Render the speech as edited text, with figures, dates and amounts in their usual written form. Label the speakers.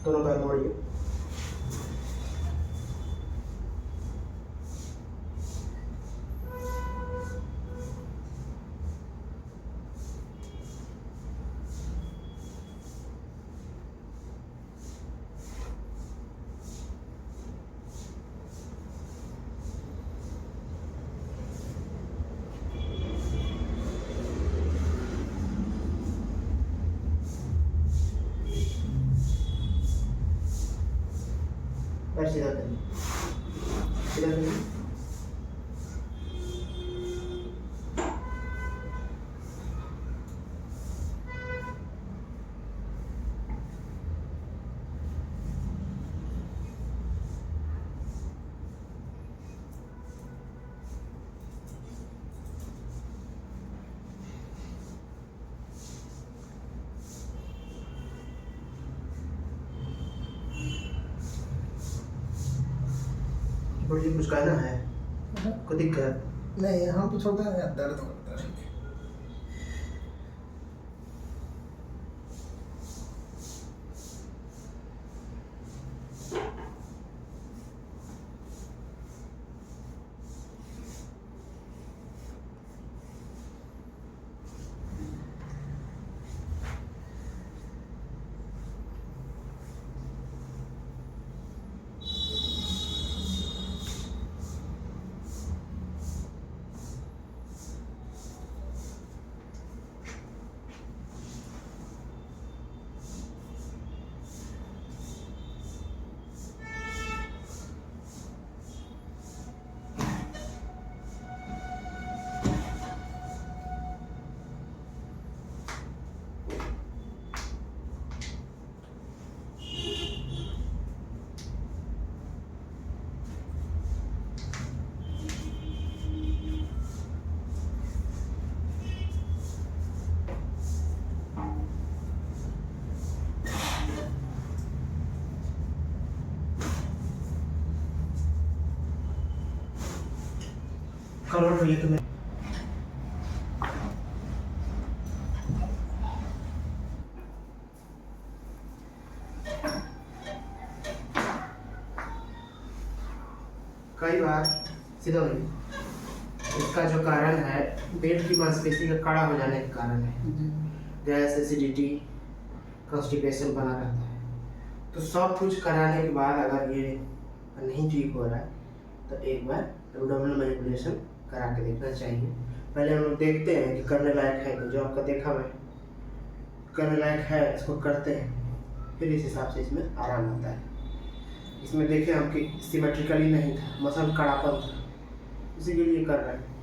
Speaker 1: दोनों पैर मोड़िए। पैर सीधा करिए, सीधा करिए। बोलिए, कुछ कहना है? कोई दिक्कत?
Speaker 2: नहीं, यहाँ पे छोटा है, दर्द होता है।
Speaker 1: करो भैया तुम्हें। कई बार सीधा होइए। इसका जो कारण है पेट की मांसपेशी का कड़ा हो जाने का कारण है। गैस, एसिडिटी, कॉन्स्टिपेशन बना रहता है। तो सब कुछ कराने के बाद अगर ये नहीं ठीक हो रहा है तो एक बार एब्डोमिनल मैनिपुलेशन करा के देखना चाहिए। पहले हम लोग देखते हैं कि करने लायक है, तो जो आपका देखा मैं करने लायक है इसको करते हैं, फिर इस हिसाब से इसमें आराम आता है। इसमें देखें आपकी सिमेट्रिकली नहीं था, मसल कड़ापन था, इसी के लिए कर रहे हैं।